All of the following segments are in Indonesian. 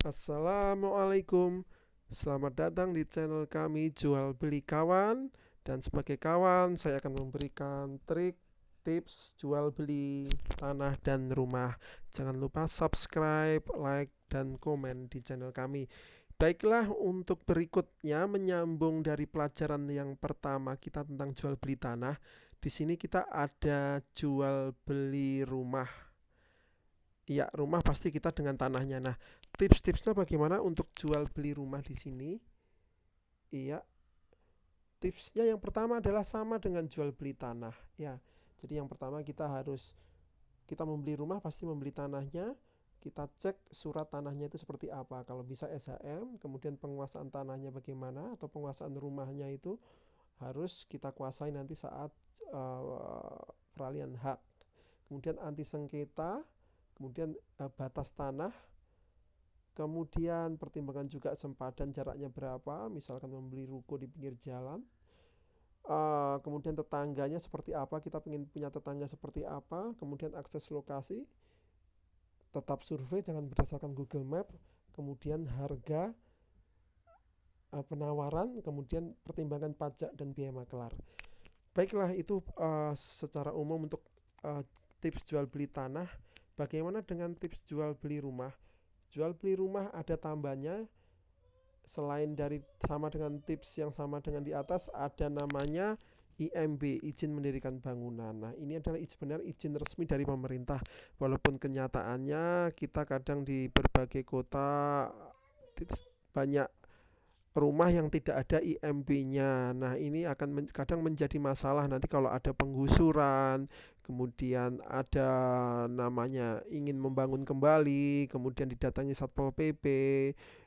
Assalamualaikum, selamat datang di channel kami Jual Beli Kawan. Dan sebagai kawan, saya akan memberikan trik, tips jual beli tanah dan rumah. Jangan lupa subscribe, like, dan komen di channel kami. Baiklah, untuk berikutnya menyambung dari pelajaran yang pertama kita tentang jual beli tanah. Di sini kita ada jual beli rumah. Iya, rumah pasti kita dengan tanahnya. Nah, tips-tipsnya bagaimana untuk jual beli rumah di sini? Iya, tipsnya yang pertama adalah sama dengan jual beli tanah. Ya, jadi yang pertama kita membeli rumah pasti membeli tanahnya. Kita cek surat tanahnya itu seperti apa. Kalau bisa SHM, kemudian penguasaan tanahnya bagaimana atau penguasaan rumahnya itu harus kita kuasai nanti saat peralihan hak. Kemudian anti sengketa, kemudian batas tanah. Kemudian pertimbangan juga sempadan jaraknya berapa, misalkan membeli ruko di pinggir jalan. Kemudian tetangganya seperti apa, kita ingin punya tetangga seperti apa. Kemudian akses lokasi, tetap survei, jangan berdasarkan Google Map. Kemudian harga, penawaran, kemudian pertimbangan pajak dan biaya makelar. Baiklah, itu secara umum untuk uh, tips jual beli tanah. Bagaimana dengan tips jual beli rumah? Jual beli rumah ada tambahnya. Selain dari sama dengan tips yang sama dengan di atas, ada namanya IMB, izin mendirikan bangunan. Nah, ini adalah sebenarnya izin resmi dari pemerintah. Walaupun kenyataannya kita kadang di berbagai kota banyak rumah yang tidak ada IMB-nya. Nah, ini akan kadang menjadi masalah nanti kalau ada penggusuran, kemudian ada namanya ingin membangun kembali, kemudian didatangi Satpol PP,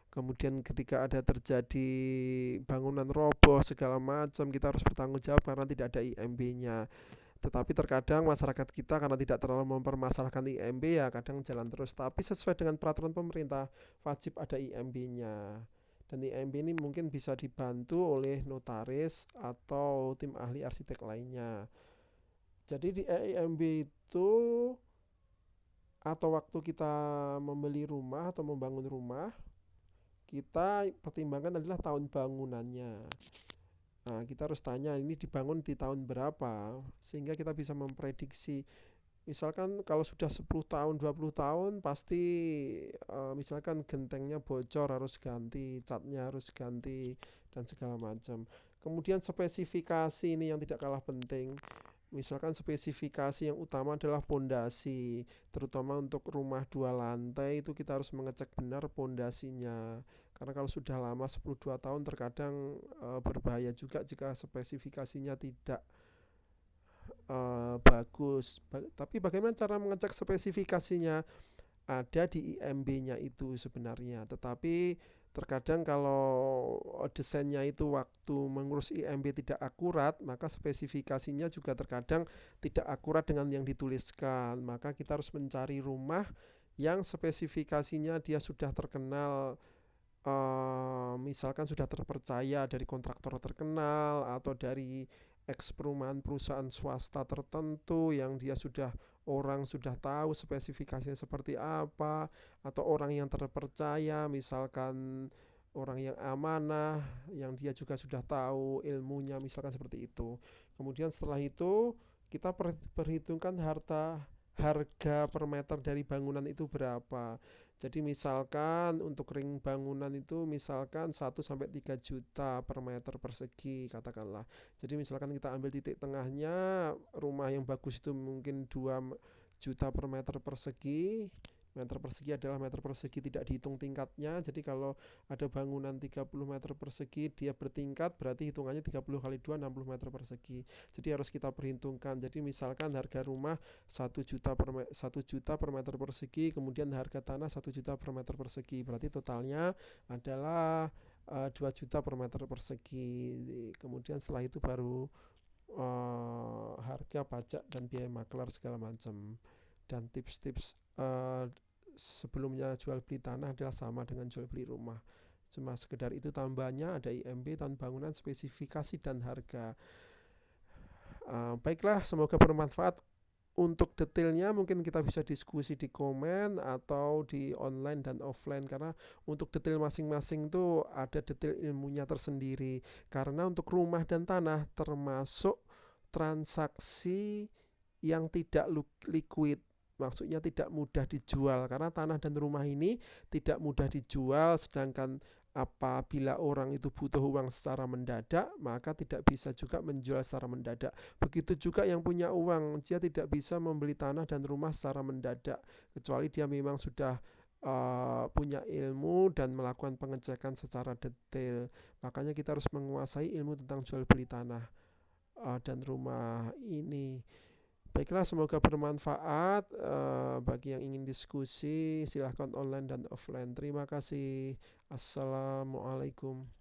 kemudian ketika ada terjadi bangunan roboh segala macam, kita harus bertanggung jawab karena tidak ada IMB-nya. Tetapi terkadang masyarakat kita karena tidak terlalu mempermasalahkan IMB ya kadang jalan terus. Tapi sesuai dengan peraturan pemerintah wajib ada IMB-nya. Dan IMB ini mungkin bisa dibantu oleh notaris atau tim ahli arsitek lainnya. Jadi di IMB itu atau waktu kita membeli rumah atau membangun rumah, kita pertimbangkan adalah tahun bangunannya. Nah, kita harus tanya ini dibangun di tahun berapa sehingga kita bisa memprediksi. Misalkan kalau sudah 10 tahun, 20 tahun pasti misalkan gentengnya bocor harus ganti, catnya harus ganti dan segala macam. Kemudian spesifikasi ini yang tidak kalah penting. Misalkan spesifikasi yang utama adalah pondasi, terutama untuk rumah dua lantai itu kita harus mengecek benar pondasinya. Karena kalau sudah lama 10-2 tahun terkadang berbahaya juga jika spesifikasinya tidak bagus. Tapi bagaimana cara mengecek spesifikasinya? Ada di IMB-nya itu sebenarnya. Tetapi terkadang kalau desainnya itu waktu mengurus IMB tidak akurat, maka spesifikasinya juga terkadang tidak akurat dengan yang dituliskan. Maka kita harus mencari rumah yang spesifikasinya dia sudah terkenal, misalkan sudah terpercaya dari kontraktor terkenal atau dari eks perusahaan swasta tertentu yang dia sudah orang sudah tahu spesifikasinya seperti apa, atau orang yang terpercaya misalkan orang yang amanah yang dia juga sudah tahu ilmunya misalkan seperti itu. Kemudian setelah itu kita perhitungkan harga per meter dari bangunan itu berapa. Jadi misalkan untuk ring bangunan itu misalkan 1 sampai 3 juta per meter persegi katakanlah. Jadi misalkan kita ambil titik tengahnya, rumah yang bagus itu mungkin 2 juta per meter persegi. Meter persegi adalah meter persegi tidak dihitung tingkatnya. Jadi kalau ada bangunan 30 meter persegi, dia bertingkat, berarti hitungannya 30 kali 2, 60 meter persegi. Jadi harus kita perhitungkan. Jadi misalkan harga rumah 1 juta per meter persegi, kemudian harga tanah 1 juta per meter persegi. Berarti totalnya adalah 2 juta per meter persegi. Kemudian setelah itu baru harga pajak dan biaya maklar segala macam. Dan tips-tips sebelumnya jual beli tanah adalah sama dengan jual beli rumah. Cuma sekedar itu tambahannya ada IMB, tahun bangunan, spesifikasi dan harga. Baiklah, semoga bermanfaat untuk detailnya mungkin kita bisa diskusi di komen atau di online dan offline, karena untuk detail masing-masing tuh ada detail ilmunya tersendiri. Karena untuk rumah dan tanah termasuk transaksi yang tidak liquid, maksudnya tidak mudah dijual, karena tanah dan rumah ini tidak mudah dijual, sedangkan apabila orang itu butuh uang secara mendadak, maka tidak bisa juga menjual secara mendadak. Begitu juga yang punya uang, dia tidak bisa membeli tanah dan rumah secara mendadak, kecuali dia memang sudah punya ilmu dan melakukan pengecekan secara detail. Makanya kita harus menguasai ilmu tentang jual beli tanah dan rumah ini. Baiklah, semoga bermanfaat. Bagi yang ingin diskusi, silahkan online dan offline. Terima kasih. Assalamualaikum.